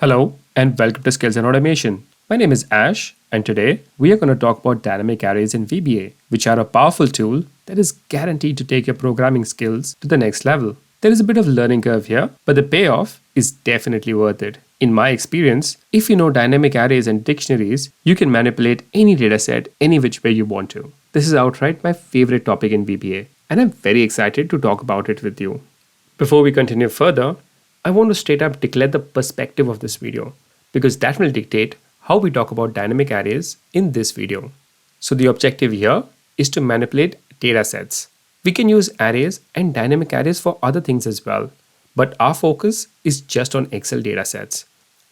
Hello and welcome to Skills and Automation. My name is Ash and today we are going to talk about dynamic arrays in VBA, which are a powerful tool that is guaranteed to take your programming skills to the next level. There is a bit of learning curve here, but the payoff is definitely worth it. In my experience, if you know dynamic arrays and dictionaries, you can manipulate any dataset any which way you want to. This is outright my favorite topic in VBA, and I'm very excited to talk about it with you. Before we continue further, I want to straight up declare the perspective of this video because that will dictate how we talk about dynamic arrays in this video. So the objective here is to manipulate datasets. We can use arrays and dynamic arrays for other things as well, but our focus is just on Excel datasets.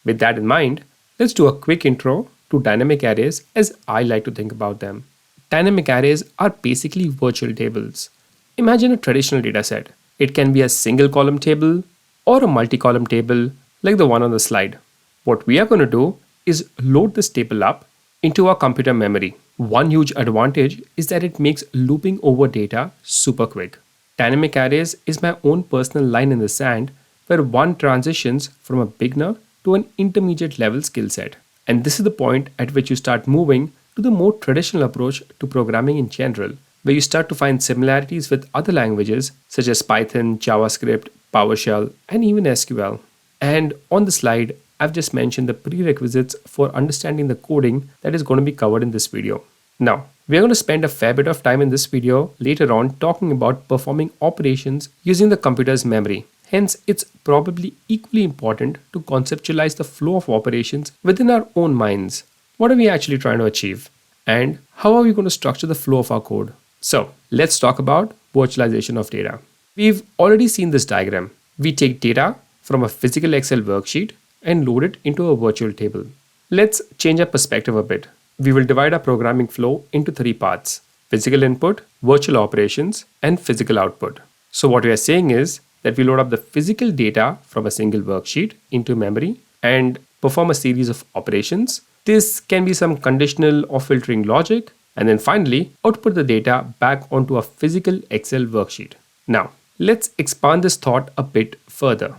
With that in mind, let's do a quick intro to dynamic arrays as I like to think about them. Dynamic arrays are basically virtual tables. Imagine a traditional dataset. It can be a single column table or a multi-column table like the one on the slide. What we are going to do is load this table up into our computer memory. One huge advantage is that it makes looping over data super quick. Dynamic arrays is my own personal line in the sand where one transitions from a beginner to an intermediate level skill set. And this is the point at which you start moving to the more traditional approach to programming in general, where you start to find similarities with other languages such as Python, JavaScript, PowerShell, and even SQL. And on the slide, I've just mentioned the prerequisites for understanding the coding that is going to be covered in this video. Now, we're going to spend a fair bit of time in this video later on talking about performing operations using the computer's memory. Hence, it's probably equally important to conceptualize the flow of operations within our own minds. What are we actually trying to achieve? And how are we going to structure the flow of our code? So, let's talk about virtualization of data. We've already seen this diagram. We take data from a physical Excel worksheet and load it into a virtual table. Let's change our perspective a bit. We will divide our programming flow into three parts: physical input, virtual operations, and physical output. So what we are saying is that we load up the physical data from a single worksheet into memory and perform a series of operations. This can be some conditional or filtering logic, and then finally output the data back onto a physical Excel worksheet. Now, let's expand this thought a bit further.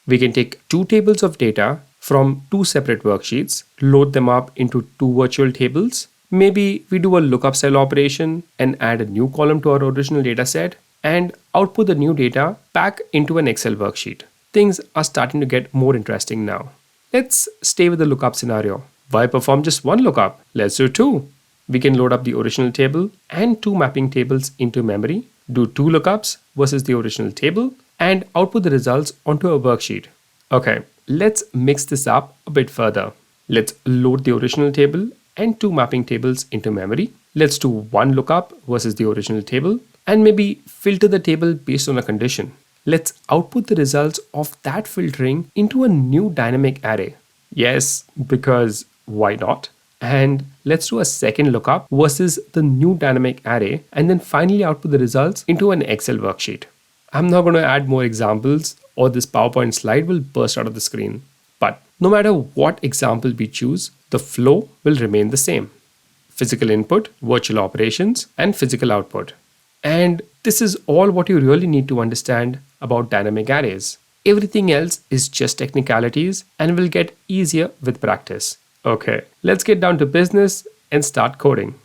We can take two tables of data from two separate worksheets, load them up into two virtual tables. Maybe we do a lookup style operation and add a new column to our original dataset and output the new data back into an Excel worksheet. Things are starting to get more interesting now. Let's stay with the lookup scenario. Why perform just one lookup? Let's do two. We can load up the original table and two mapping tables into memory, do two lookups versus the original table, and output the results onto a worksheet. Okay, let's mix this up a bit further. Let's load the original table and two mapping tables into memory. Let's do one lookup versus the original table and maybe filter the table based on a condition. Let's output the results of that filtering into a new dynamic array. Yes, because why not? And let's do a second lookup versus the new dynamic array and then finally output the results into an Excel worksheet. I'm not going to add more examples or this PowerPoint slide will burst out of the screen. But no matter what example we choose, the flow will remain the same. Physical input, virtual operations, and physical output. And this is all what you really need to understand about dynamic arrays. Everything else is just technicalities and will get easier with practice. Okay, let's get down to business and start coding.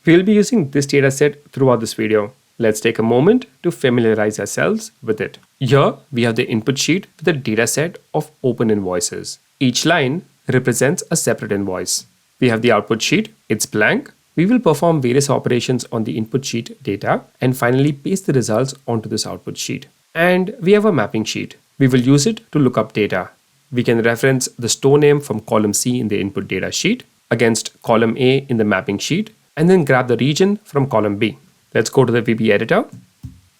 We'll be using this dataset throughout this video. Let's take a moment to familiarize ourselves with it. Here, we have the input sheet with a dataset of open invoices. Each line represents a separate invoice. We have the output sheet, it's blank. We will perform various operations on the input sheet data and finally paste the results onto this output sheet. And we have a mapping sheet. We will use it to look up data. We can reference the store name from column C in the input data sheet against column A in the mapping sheet and then grab the region from column B. Let's go to the VB editor.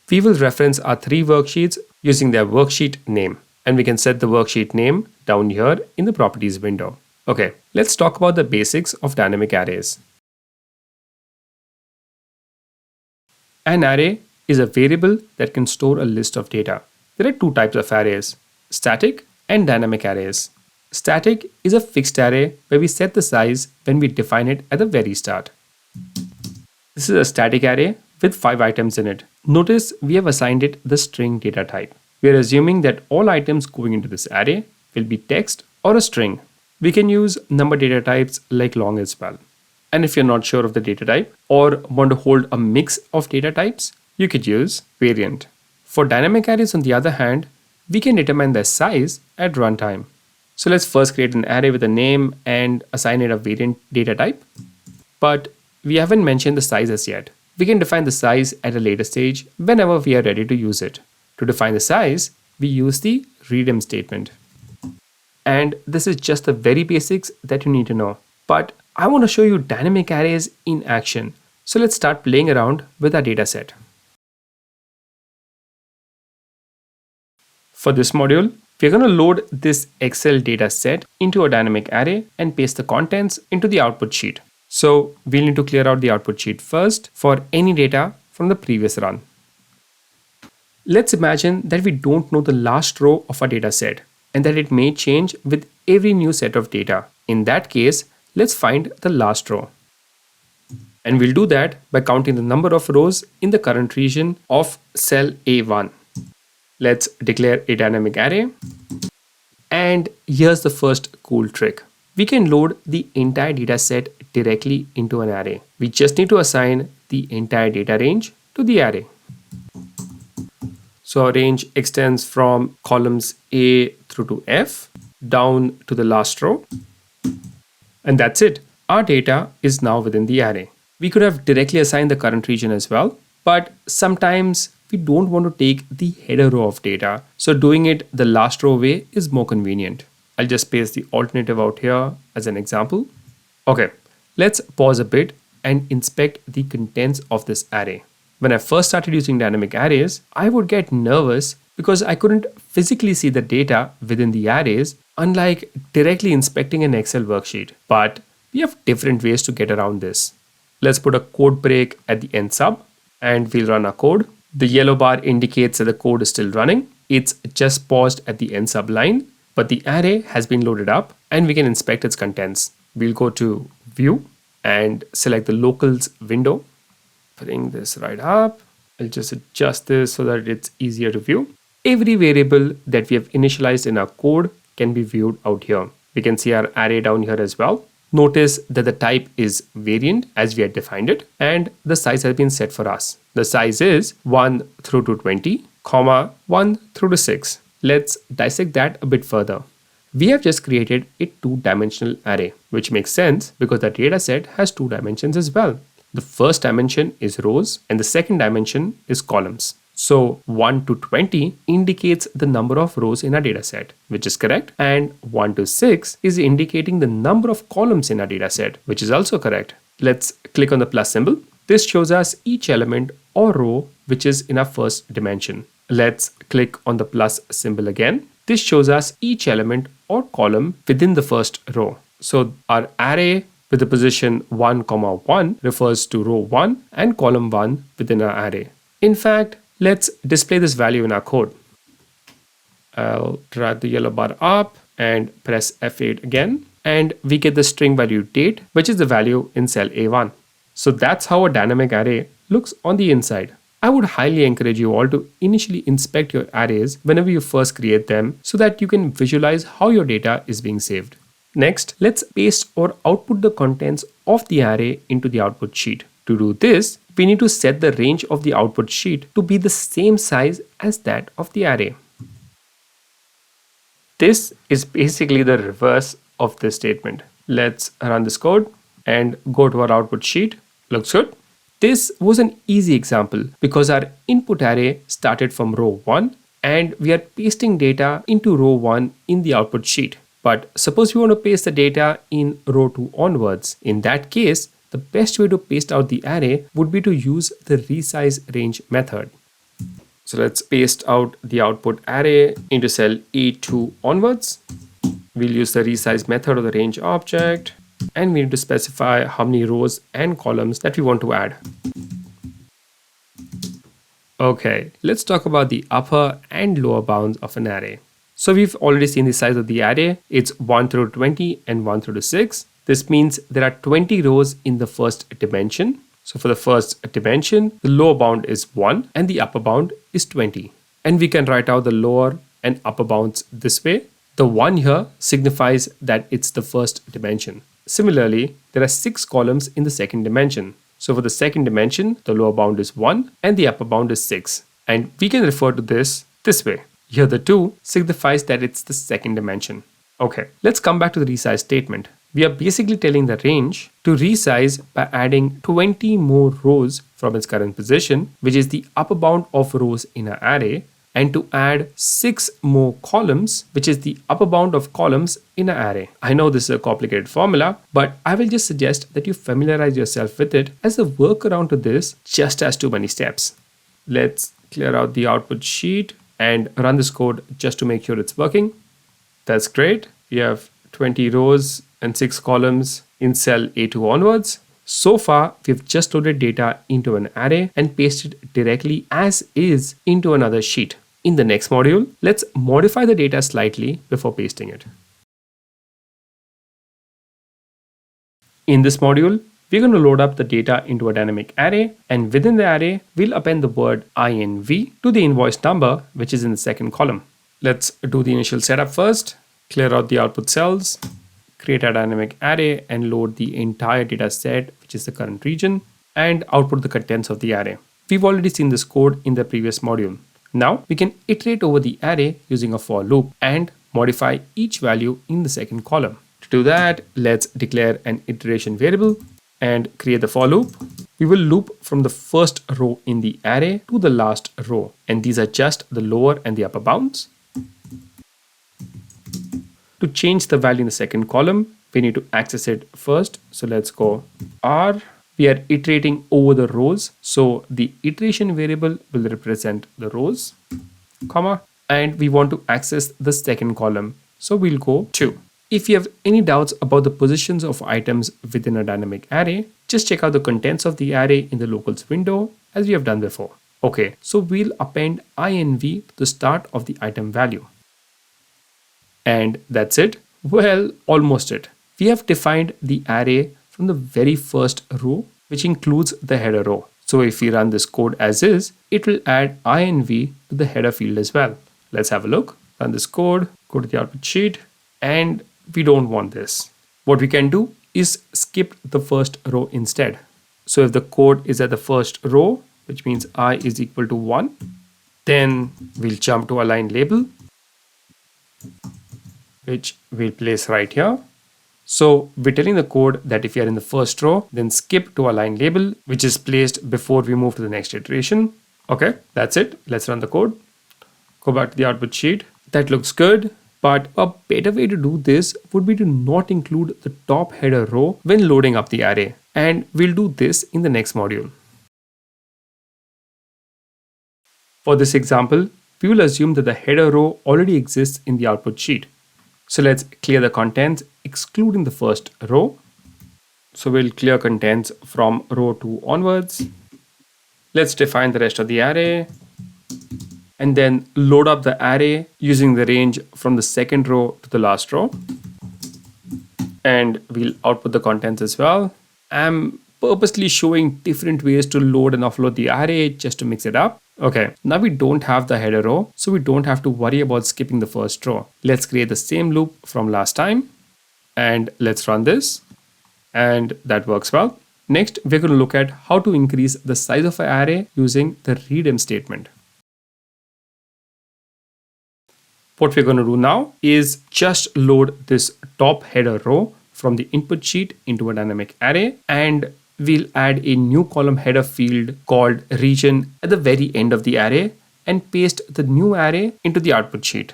We will reference our three worksheets using their worksheet name and we can set the worksheet name down here in the properties window. Okay, let's talk about the basics of dynamic arrays. An array is a variable that can store a list of data. There are two types of arrays, static and dynamic arrays. Static is a fixed array where we set the size when we define it at the very start. This is a static array with 5 items in it. Notice we have assigned it the string data type. We are assuming that all items going into this array will be text or a string. We can use number data types like long as well. And if you're not sure of the data type or want to hold a mix of data types, you could use variant. For dynamic arrays, on the other hand, we can determine their size at runtime. So let's first create an array with a name and assign it a variant data type. But we haven't mentioned the size as yet. We can define the size at a later stage whenever we are ready to use it. To define the size, we use the readm statement. And this is just the very basics that you need to know. But I want to show you dynamic arrays in action. So let's start playing around with our data set. For this module, we're going to load this Excel data set into a dynamic array and paste the contents into the output sheet. So we'll need to clear out the output sheet first for any data from the previous run. Let's imagine that we don't know the last row of our data set and that it may change with every new set of data. In that case, let's find the last row. And we'll do that by counting the number of rows in the current region of cell A1. Let's declare a dynamic array. And here's the first cool trick. We can load the entire data set directly into an array. We just need to assign the entire data range to the array. So our range extends from columns A through to F down to the last row. And that's it. Our data is now within the array. We could have directly assigned the current region as well, but sometimes we don't want to take the header row of data. So doing it the last row way is more convenient. I'll just paste the alternative out here as an example. Okay, let's pause a bit and inspect the contents of this array. When I first started using dynamic arrays, I would get nervous because I couldn't physically see the data within the arrays, unlike directly inspecting an Excel worksheet. But we have different ways to get around this. Let's put a code break at the end sub and we'll run our code. The yellow bar indicates that the code is still running. It's just paused at the end sub line, but the array has been loaded up and we can inspect its contents. We'll go to View and select the Locals window. Bring this right up. I'll just adjust this so that it's easier to view. Every variable that we have initialized in our code can be viewed out here. We can see our array down here as well. Notice that the type is variant as we had defined it, and the size has been set for us. The size is 1 through to 20, 1 through to 6. Let's dissect that a bit further. We have just created a two-dimensional array, which makes sense because the data set has two dimensions as well. The first dimension is rows and the second dimension is columns. So 1 to 20 indicates the number of rows in our data set, which is correct. And 1 to 6 is indicating the number of columns in our data set, which is also correct. Let's click on the plus symbol. This shows us each element or row which is in our first dimension. Let's click on the plus symbol again. This shows us each element or column within the first row. So our array with the position 1, 1 refers to row 1 and column 1 within our array. In fact, let's display this value in our code. I'll drag the yellow bar up and press F8 again, and we get the string value date, which is the value in cell A1. So that's how a dynamic array looks on the inside. I would highly encourage you all to initially inspect your arrays whenever you first create them so that you can visualize how your data is being saved. Next, let's paste or output the contents of the array into the output sheet. To do this, we need to set the range of the output sheet to be the same size as that of the array. This is basically the reverse of this statement. Let's run this code and go to our output sheet. Looks good. This was an easy example because our input array started from row 1 and we are pasting data into row 1 in the output sheet. But suppose we want to paste the data in row 2 onwards. In that case, the best way to paste out the array would be to use the resize range method. So let's paste out the output array into cell A2 onwards. We'll use the resize method of the range object, and we need to specify how many rows and columns that we want to add. Okay, let's talk about the upper and lower bounds of an array. So we've already seen the size of the array. It's 1 through 20 and 1 through to 6. This means there are 20 rows in the first dimension. So for the first dimension, the lower bound is 1 and the upper bound is 20. And we can write out the lower and upper bounds this way. The 1 here signifies that it's the first dimension. Similarly, there are 6 columns in the second dimension. So for the second dimension, the lower bound is 1 and the upper bound is 6. And we can refer to this way. Here the 2 signifies that it's the second dimension. Okay, let's come back to the resize statement. We are basically telling the range to resize by adding 20 more rows from its current position, which is the upper bound of rows in an array, and to add 6 more columns, which is the upper bound of columns in an array. I know this is a complicated formula, but I will just suggest that you familiarize yourself with it, as the workaround to this just has too many steps. Let's clear out the output sheet and run this code just to make sure it's working. That's great. We have 20 rows and 6 columns in cell A2 onwards. So far, we've just loaded data into an array and pasted directly as is into another sheet. In the next module, let's modify the data slightly before pasting it. In this module, we're going to load up the data into a dynamic array, and within the array, we'll append the word INV to the invoice number, which is in the second column. Let's do the initial setup first. Clear out the output cells, create a dynamic array, and load the entire data set, which is the current region, and output the contents of the array. We've already seen this code in the previous module. Now we can iterate over the array using a for loop and modify each value in the second column. To do that, let's declare an iteration variable and create the for loop. We will loop from the first row in the array to the last row, and these are just the lower and the upper bounds. To change the value in the second column, we need to access it first. So let's go R. We are iterating over the rows. So the iteration variable will represent the rows, comma, and we want to access the second column. So we'll go 2. If you have any doubts about the positions of items within a dynamic array, just check out the contents of the array in the locals window, as we have done before. Okay, so we'll append INV to the start of the item value. And that's it. Well, almost it. We have defined the array from the very first row, which includes the header row. So if we run this code as is, it will add INV to the header field as well. Let's have a look. Run this code, go to the output sheet, and we don't want this. What we can do is skip the first row instead. So if the code is at the first row, which means I is equal to 1, then we'll jump to a line label, which we'll place right here. So we're telling the code that if you're in the first row, then skip to a line label, which is placed before we move to the next iteration. Okay, that's it. Let's run the code. Go back to the output sheet. That looks good, but a better way to do this would be to not include the top header row when loading up the array. And we'll do this in the next module. For this example, we will assume that the header row already exists in the output sheet. So let's clear the contents, excluding the first row. So we'll clear contents from row 2 onwards. Let's define the rest of the array and then load up the array using the range from the second row to the last row. And we'll output the contents as well. I'm purposely showing different ways to load and offload the array just to mix it up. Okay, now we don't have the header row, so we don't have to worry about skipping the first row. Let's create the same loop from last time and let's run this. And that works well. Next, we're going to look at how to increase the size of an array using the readm statement. What we're going to do now is just load this top header row from the input sheet into a dynamic array, and we'll add a new column header field called region at the very end of the array and paste the new array into the output sheet.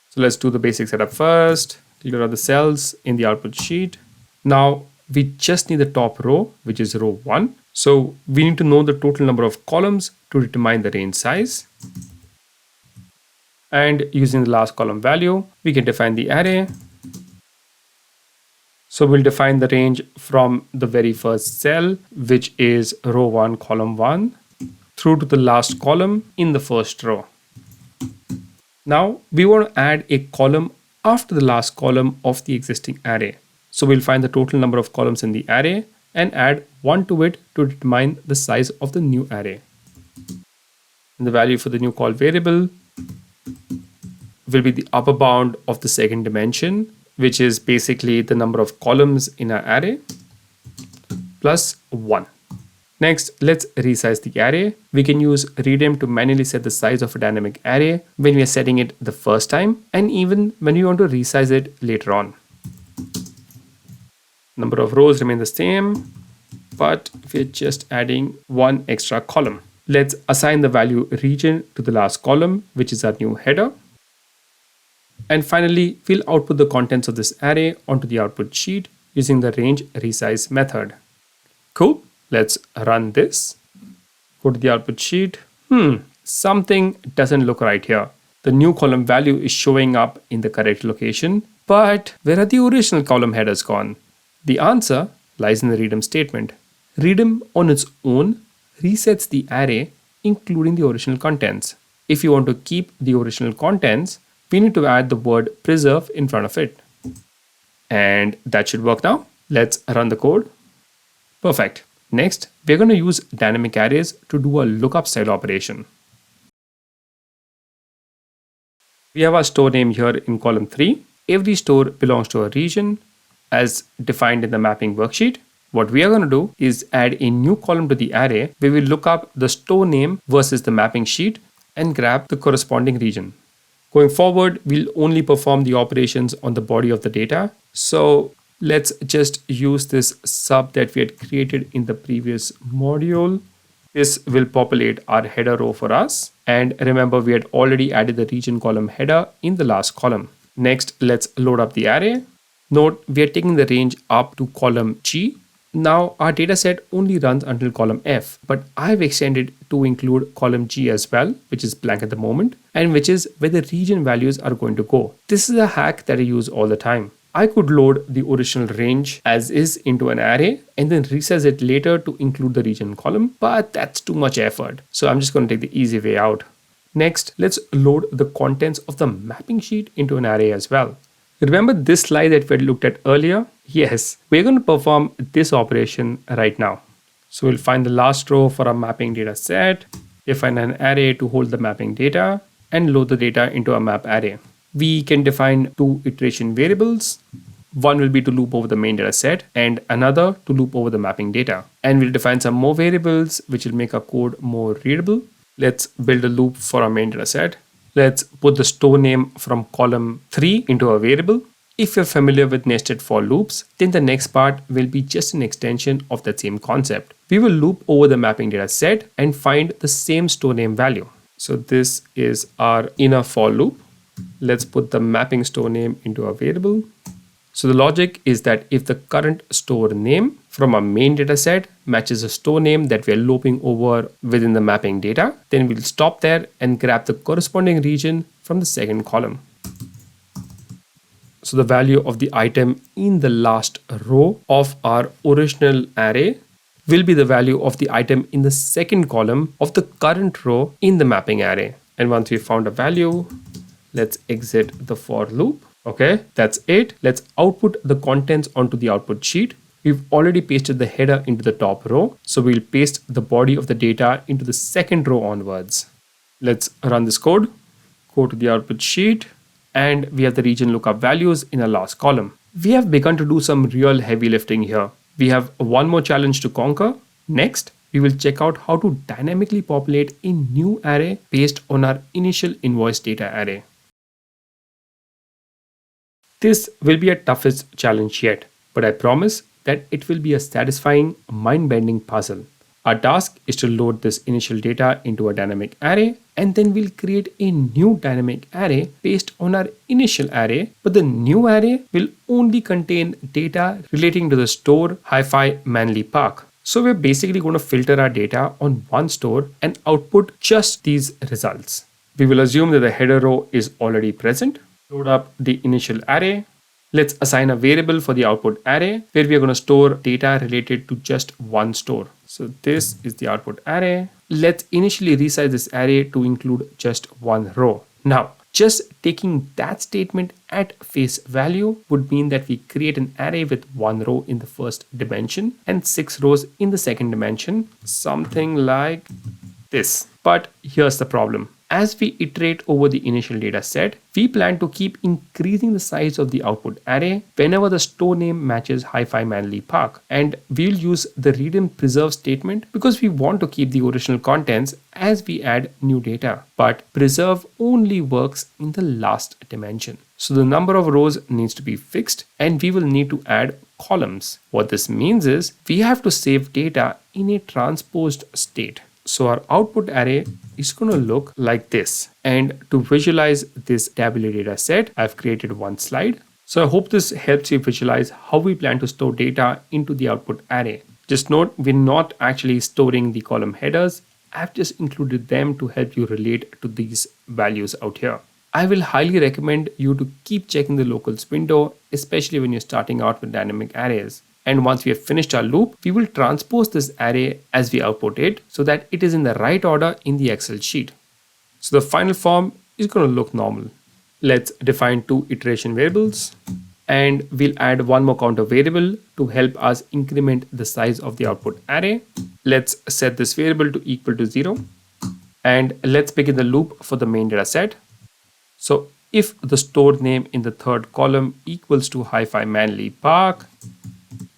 So let's do the basic setup first. Clear out the cells in the output sheet. Now we just need the top row, which is row 1. So we need to know the total number of columns to determine the range size. And using the last column value, we can define the array. So we'll define the range from the very first cell, which is row 1, column 1, through to the last column in the first row. Now we want to add a column after the last column of the existing array. So we'll find the total number of columns in the array and add 1 to it to determine the size of the new array. And the value for the new call variable will be the upper bound of the second dimension, which is basically the number of columns in our array, plus 1. Next, let's resize the array. We can use readm to manually set the size of a dynamic array when we are setting it the first time, and even when we want to resize it later on. Number of rows remain the same, but we're just adding one extra column. Let's assign the value region to the last column, which is our new header. And finally, we'll output the contents of this array onto the output sheet using the range resize method. Cool. Let's run this. Go to the output sheet. Something doesn't look right here. The new column value is showing up in the correct location, but where are the original column headers gone? The answer lies in the readm statement. Readm on its own resets the array, including the original contents. If you want to keep the original contents, we need to add the word preserve in front of it. And that should work now. Let's run the code. Perfect. Next, we're going to use dynamic arrays to do a lookup style operation. We have our store name here in column 3. Every store belongs to a region as defined in the mapping worksheet. What we are going to do is add a new column to the array where we look up the store name versus the mapping sheet and grab the corresponding region. Going forward, we'll only perform the operations on the body of the data. So let's just use this sub that we had created in the previous module. This will populate our header row for us. And remember, we had already added the region column header in the last column. Next, let's load up the array. Note, we are taking the range up to column G. Now our dataset only runs until column F, but I've extended to include column G as well, which is blank at the moment, and which is where the region values are going to go. This is a hack that I use all the time. I could load the original range as is into an array and then resize it later to include the region column, but that's too much effort. So I'm just going to take the easy way out. Next, let's load the contents of the mapping sheet into an array as well. Remember this slide that we had looked at earlier? Yes, we're going to perform this operation right now. So we'll find the last row for our mapping data set, define an array to hold the mapping data, and load the data into a map array. We can define two iteration variables. One will be to loop over the main data set and another to loop over the mapping data. And we'll define some more variables which will make our code more readable. Let's build a loop for our main data set. Let's put the store name from column 3 into a variable. If you're familiar with nested for loops, then the next part will be just an extension of that same concept. We will loop over the mapping data set and find the same store name value. So this is our inner for loop. Let's put the mapping store name into a variable. So the logic is that if the current store name from our main data set matches a store name that we are looping over within the mapping data, then we'll stop there and grab the corresponding region from the second column. So the value of the item in the last row of our original array will be the value of the item in the second column of the current row in the mapping array. And once we found a value, let's exit the for loop. Okay, that's it. Let's output the contents onto the output sheet. We've already pasted the header into the top row, so we'll paste the body of the data into the second row onwards. Let's run this code. Go to the output sheet, and we have the region lookup values in our last column. We have begun to do some real heavy lifting here. We have one more challenge to conquer. Next, we will check out how to dynamically populate a new array based on our initial invoice data array. This will be a toughest challenge yet, but I promise that it will be a satisfying, mind-bending puzzle. Our task is to load this initial data into a dynamic array, and then we'll create a new dynamic array based on our initial array, but the new array will only contain data relating to the store Hi-Fi Manly Park. So we're basically going to filter our data on one store and output just these results. We will assume that the header row is already present. Load up the initial array. Let's assign a variable for the output array where we are going to store data related to just one store. So this is the output array. Let's initially resize this array to include just one row. Now, just taking that statement at face value would mean that we create an array with one row in the first dimension and 6 rows in the second dimension, something like this. But here's the problem. As we iterate over the initial data set, we plan to keep increasing the size of the output array whenever the store name matches Hi-Fi Manly Park. And we'll use the read and preserve statement because we want to keep the original contents as we add new data. But preserve only works in the last dimension. So the number of rows needs to be fixed and we will need to add columns. What this means is we have to save data in a transposed state. So our output array is going to look like this. And to visualize this tabular data set, I've created one slide. So I hope this helps you visualize how we plan to store data into the output array. Just note, we're not actually storing the column headers. I've just included them to help you relate to these values out here. I will highly recommend you to keep checking the locals window, especially when you're starting out with dynamic arrays. And once we have finished our loop, we will transpose this array as we output it so that it is in the right order in the Excel sheet. So the final form is going to look normal. Let's define two iteration variables and we'll add one more counter variable to help us increment the size of the output array. Let's set this variable to equal to 0 and let's begin the loop for the main data set. So if the stored name in the third column equals to Hi-Fi Manly Park,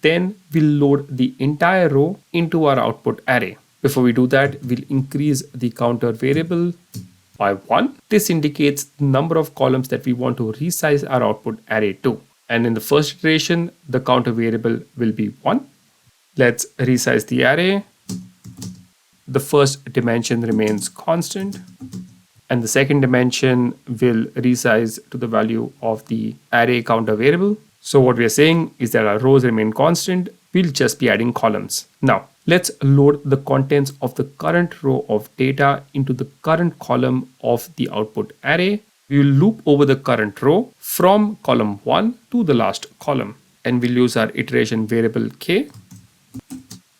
then we'll load the entire row into our output array. Before we do that, we'll increase the counter variable by 1. This indicates the number of columns that we want to resize our output array to. And in the first iteration, the counter variable will be 1. Let's resize the array. The first dimension remains constant. And the second dimension will resize to the value of the array counter variable. So what we are saying is that our rows remain constant. We'll just be adding columns. Now, let's load the contents of the current row of data into the current column of the output array. We will loop over the current row from column 1 to the last column. And we'll use our iteration variable k.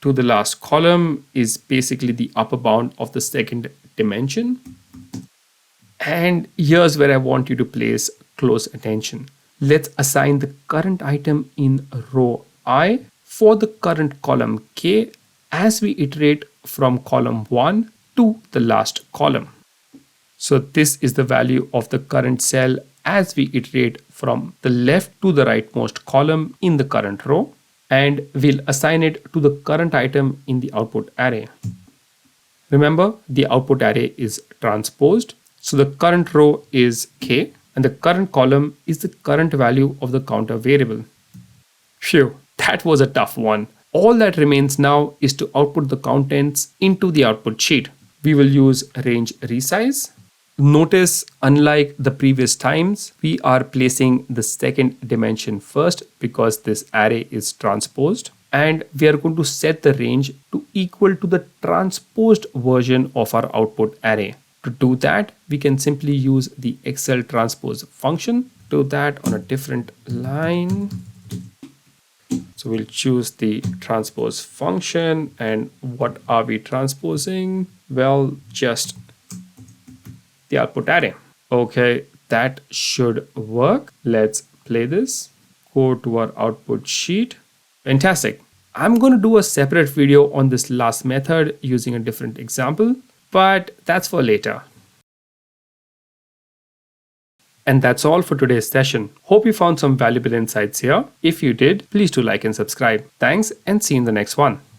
To the last column is basically the upper bound of the second dimension. And here's where I want you to place close attention. Let's assign the current item in row I for the current column k as we iterate from column 1 to the last column. So this is the value of the current cell as we iterate from the left to the rightmost column in the current row, and we'll assign it to the current item in the output array. Remember, the output array is transposed. So the current row is k and the current column is the current value of the counter variable. Phew, that was a tough one. All that remains now is to output the contents into the output sheet. We will use range resize. Notice, unlike the previous times, we are placing the second dimension first because this array is transposed. And we are going to set the range to equal to the transposed version of our output array. To do that, we can simply use the Excel transpose function. Do that on a different line. So we'll choose the transpose function. And what are we transposing? Well, just the output array. Okay, that should work. Let's play this. Go to our output sheet. Fantastic. I'm going to do a separate video on this last method using a different example, but that's for later. And that's all for today's session. Hope you found some valuable insights here. If you did, please do like and subscribe. Thanks and see you in the next one.